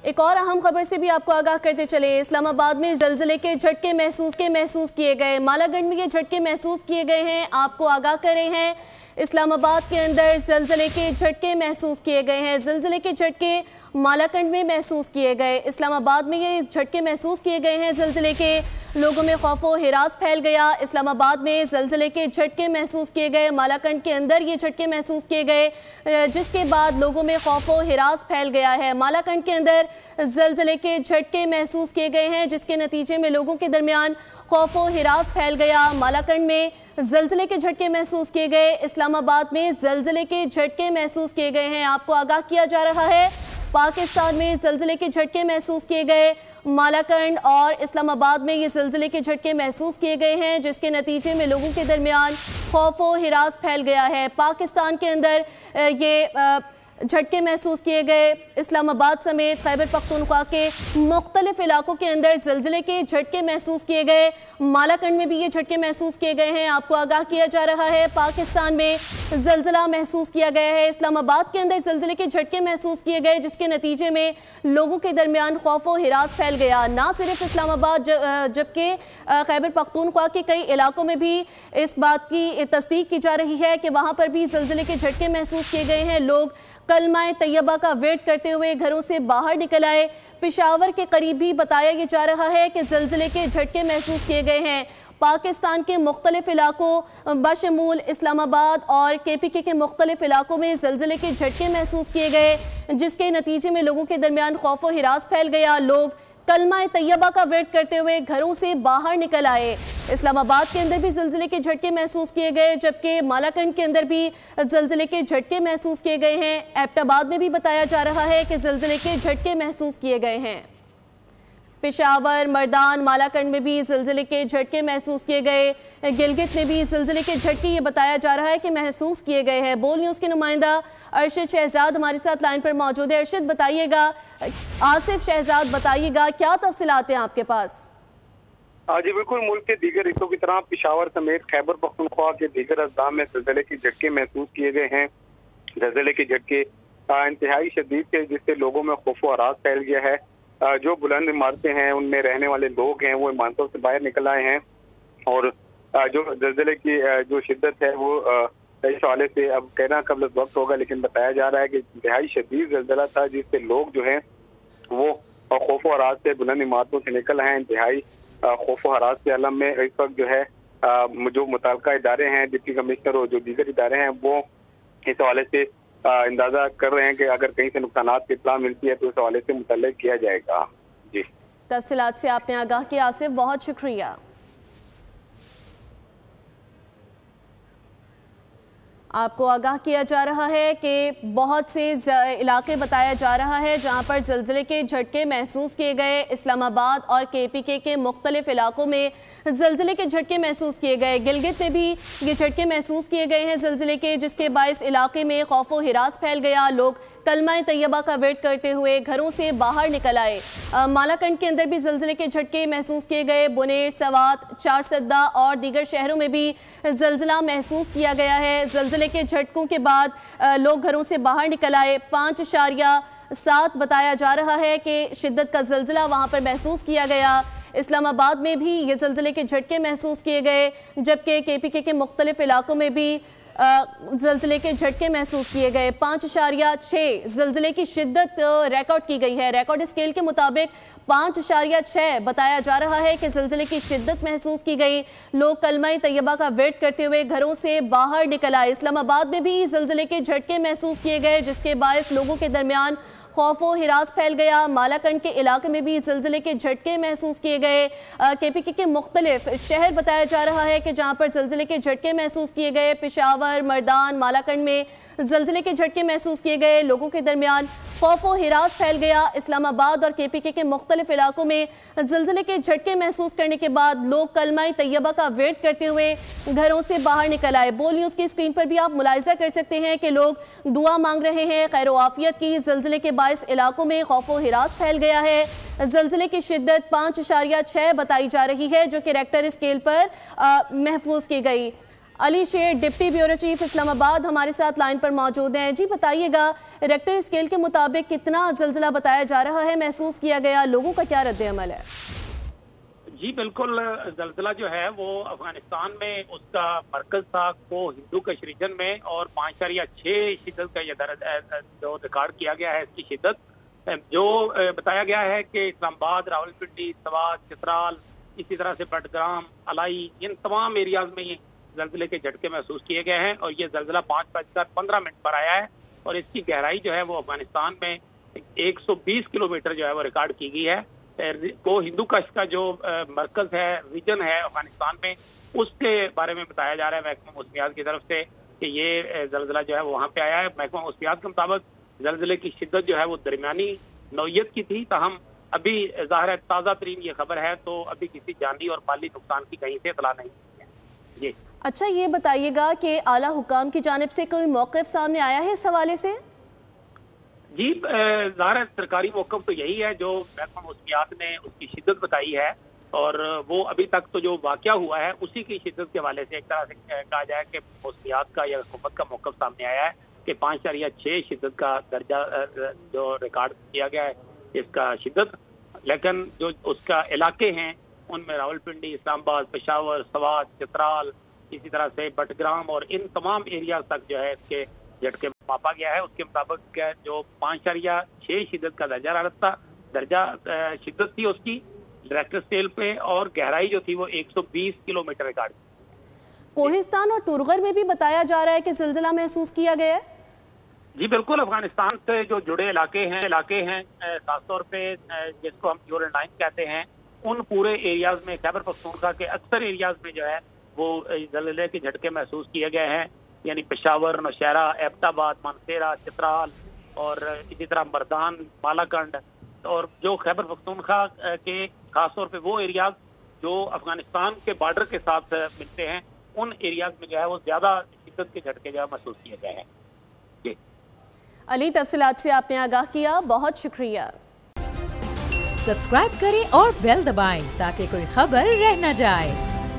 एक और अहम खबर से भी आपको आगाह करते चले। इस्लामाबाद में ज़लज़ले के झटके महसूस किए गए। मालागढ़ में ये झटके महसूस किए गए हैं, आपको आगाह कर रहे हैं। इस्लामाबाद के अंदर ज़लज़ले के झटके महसूस किए गए हैं। ज़लज़ले के झटके मालाकंड में महसूस किए गए। इस्लामाबाद में ये झटके महसूस किए गए हैं ज़लज़ले के। लोगों में खौफो हिरास फैल गया। इस्लामाबाद में ज़लज़ले के झटके महसूस किए गए। मालाकंड के अंदर ये झटके महसूस किए गए, जिसके बाद लोगों में खौफो हिरास फैल गया है। मालाकंड के अंदर ज़लज़ले के झटके महसूस किए गए हैं, जिसके नतीजे में लोगों के दरमियान खौफो हिरास फैल गया। मालाकंड में ज़लज़ले के झटके महसूस किए गए। इस्लामाबाद में ज़लज़ले के झटके महसूस किए गए हैं, आपको आगाह किया जा रहा है। पाकिस्तान में ज़लज़ले के झटके महसूस किए गए। मालाकंड और इस्लामाबाद में ये ज़लज़ले के झटके महसूस किए गए हैं, जिसके नतीजे में लोगों के दरमियान खौफो हिरास फैल गया है। पाकिस्तान के अंदर ये झटके महसूस किए गए। इस्लामाबाद समेत खैबर पख्तूनख्वा के मुख्तलिफ इलाकों के अंदर ज़लज़ले के झटके महसूस किए गए। मालाकंड में भी ये झटके महसूस किए गए हैं, आपको आगाह किया जा रहा है। पाकिस्तान में ज़लज़ला महसूस किया गया है। इस्लामाबाद के अंदर ज़लज़ले के झटके महसूस किए गए, जिसके नतीजे में लोगों के दरमियान खौफो हिरास फैल गया। ना सिर्फ इस्लामाबाद जबकि खैबर पख्तूनख्वा के कई इलाकों में भी इस बात की तस्दीक की जा रही है कि वहाँ पर भी ज़लज़ले के झटके महसूस किए गए हैं। लोग कलमाए तैयबा का वेट करते हुए घरों से बाहर निकल आए। पेशावर के करीब भी बताया ये जा रहा है कि ज़लज़ले के झटके महसूस किए गए हैं। पाकिस्तान के मुख्तलिफ इलाकों बशमूल इस्लामाबाद और KPK के मुख्तलिफ इलाकों में ज़लज़ले के झटके महसूस किए गए, जिसके नतीजे में लोगों के दरमियान खौफो हिरास फैल गया। लोग कलमा तैयबा का वेट करते हुए घरों से बाहर निकल आए। इस्लामाबाद के अंदर भी ज़लज़ले के झटके महसूस किए गए, जबकि मालाकंड के अंदर भी ज़लज़ले के झटके महसूस किए गए हैं। एबटाबाद में भी बताया जा रहा है कि ज़लज़ले के झटके महसूस किए गए हैं। पेशावर, मर्दान, मालाकंड में भी ज़लज़ले के झटके महसूस किए गए। गिलगित में भी ज़लज़ले के झटके ये बताया जा रहा है कि महसूस किए गए हैं। बोल न्यूज़ के नुमाइंदा अरशद शहजाद हमारे साथ लाइन पर मौजूद है। अरशद बताइएगा, आसिफ शहजाद बताइएगा, क्या तफसीलात हैं आपके पास? जी बिल्कुल, मुल्क के दीगर हिस्सों की तरह पेशावर समेत खैबर पख्तूनख्वा के दीगर अजला में ज़लज़ले के झटके महसूस किए गए हैं। ज़लज़ले के झटके इंतहाई शदीद थे, जिससे लोगों में खौफो हरास फैल गया है। जो बुलंद इमारतें हैं उनमें रहने वाले लोग हैं वो इमारतों से बाहर निकल आए हैं, और जो ज़लज़ले की जो शिद्दत है वो इस हवाले से अब कहना कबल वक्त होगा, लेकिन बताया जा रहा है कि इंतहाई शदीद ज़लज़ला था, जिससे लोग जो हैं वो खौफो हरास से बुलंद इमारतों से निकल आए हैं। इंतहाई खौफो हरास के आलम में इस वक्त जो है जो मुताल्लिका इदारे हैं, डिप्टी कमिश्नर और जो दीगर इदारे हैं, वो इस हवाले से अंदाजा कर रहे हैं कि अगर कहीं से नुकसानात की इत्तला मिलती है तो उस हवाले से मुतल्लिक किया जाएगा। जी, तफसीलात से आपने आगाह किया आसिफ, बहुत शुक्रिया। आपको आगाह किया जा रहा है कि बहुत से इलाके बताया जा रहा है जहां पर ज़लज़ले के झटके महसूस किए गए। इस्लामाबाद और KPK के मुख्तलिफ इलाकों में ज़लज़ले के झटके महसूस किए गए। गिलगित में भी ये झटके महसूस किए गए हैं ज़लज़ले के, जिसके बायस इलाके में खौफो हिरास फैल गया। लोग कलमा तैयबा का वेट करते हुए घरों से बाहर निकल आए। मालाकंड के अंदर भी ज़लज़ले के झटके महसूस किए गए। बुनेर, सवात, चारसद्दा और दीगर शहरों में भी ज़लज़ला महसूस किया गया है। ज़लज़ले के झटकों के बाद लोग घरों से बाहर निकल आए। 5.7 बताया जा रहा है कि शिद्दत का ज़लज़ला वहाँ पर महसूस किया गया। इस्लामाबाद में भी ये ज़लज़ले के झटके महसूस किए गए, जबकि KPK के मुख्तलिफ इलाकों में भी ज़लज़ले के झटके महसूस किए गए। 5.6 ज़लज़ले की शिद्दत रिकॉर्ड की गई है। रिकॉर्ड स्केल के मुताबिक 5.6 बताया जा रहा है कि ज़लज़ले की शिद्दत महसूस की गई। लोग कलमा तैयबा का वेट करते हुए घरों से बाहर निकल आए। इस्लामाबाद में भी ज़लज़ले के झटके महसूस किए गए, जिसके बायस लोगों के दरमियान खौफो हिरास फैल गया। मालाकंड के इलाके में भी ज़लज़ले के झटके महसूस किए गए। KPK के मुख्तलिफ शहर बताया जा रहा है कि जहाँ पर ज़लज़ले के झटके महसूस किए गए। पेशावर, मर्दान, मालाकंड में ज़लज़ले के झटके महसूस किए गए। लोगों के दरमियान खौफो हिरास फैल गया। इस्लामाबाद और KPK के मुख्तलिफ इलाकों में ज़लज़ले के झटके महसूस करने के बाद लोग कलमा तैयबा का वेट करते हुए घरों से बाहर निकल आए। बोल न्यूज़ की स्क्रीन पर भी आप मुलाहिज़ा कर सकते हैं कि लोग दुआ मांग रहे हैं खैर आफियत की। ज़लज़ले के बायस इलाकों में खौफो हिरास फैल गया है। ज़लज़ले की शिद्दत 5.6 बताई जा रही है, जो कि रेक्टर स्केल पर महफूज की गई। अली शेर, डिप्टी ब्यूरो चीफ इस्लामाबाद हमारे साथ लाइन पर मौजूद हैं। जी बताइएगा, रेक्टर स्केल के मुताबिक कितना ज़ल्ज़ला बताया जा रहा है महसूस किया गया, लोगों का क्या रद्द-ए-अमल है? जी बिल्कुल, ज़ल्ज़ला जो है वो अफगानिस्तान में उसका मरकज था को हिंदू कश रीजन में, और 5.6 शिद्दत का ये जो रिकॉर्ड किया गया है इसकी शिद्दत, जो बताया गया है कि इस्लामाबाद, रावलपिंडी, सवात, चित्राल, इसी तरह से बडग्राम, अलाई, इन तमाम एरियाज में ये ज़ल्ज़ले के झटके महसूस किए गए हैं। और ये ज़ल्ज़ला 5:15 पर आया है और इसकी गहराई जो है वो अफगानिस्तान में 120 किलोमीटर जो है वो रिकॉर्ड की गई है। को हिंदू कश का जो मरकज है, रीजन है अफगानिस्तान में, उसके बारे में बताया जा रहा है महकमा मौसमियात की तरफ से कि ये ज़ल्ज़ला जो है वो वहाँ पे आया है। महकमा मौसमियात के मुताबिक ज़ल्ज़ले की शिद्दत जो है वो दरमियानी नौयत की थी, ताहम अभी ज़ाहिर है ताज़ा तरीन ये खबर है, तो अभी किसी जानी और माली नुकसान की कहीं से इतला नहीं है। जी अच्छा, ये बताइएगा कि आला हुकाम की जानिब से कोई मौक़िफ़ सामने आया है इस हवाले से? जी ज़ाहिर सरकारी मौक़िफ़ तो यही है जो महकमा मौसमियात ने उसकी शिद्दत बताई है, और वो अभी तक तो जो वाक़या हुआ है उसी की शिद्दत के हवाले से एक तरह से कहा जाए कि मौसमियात का या हुकूमत का मौक़िफ़ सामने आया है कि 5.6 शिद्दत का दर्जा जो रिकॉर्ड किया गया है इसका शिद्दत। लेकिन जो उसका इलाके हैं उनमें रावलपिंडी, इस्लामाबाद, पेशावर, सवात, चित्राल, इसी तरह से बटग्राम और इन तमाम एरिया तक जो है इसके झटके मापा गया है। उसके मुताबिक जो 5.6 शिद्दत का दर्जा शिद्दत थी उसकी रेक्टर स्केल पे, और गहराई जो थी वो 120 किलोमीटर रिकॉर्ड। कोहिस्तान और तुरगर में भी बताया जा रहा है कि ज़ल्ज़ला महसूस किया गया है। जी बिल्कुल, अफगानिस्तान से जो जुड़े इलाके हैं खासतौर पे जिसको हम यूरल 9 कहते हैं, उन पूरे एरियाज में, खैबर पख्तूनख्वा के अक्सर एरियाज में जो है वो ज़ल्ज़ले के झटके महसूस किए गए हैं। यानी पेशावर, नौशहरा, एबटाबाद, मानसेरा, चित्राल और इसी तरह मर्दान, मालाकंड, और जो खैबर पख्तूनख्वा के खासतौर पे वो एरियाज जो अफगानिस्तान के बॉर्डर के साथ मिलते हैं, उन एरियाज में जो है वो ज्यादा शिद्दत के झटके जो है महसूस किए गए हैं। अली, तफसीलात से आपने आगाह किया, बहुत शुक्रिया। सब्सक्राइब करें और बेल दबाएं ताकि कोई खबर रह न जाए।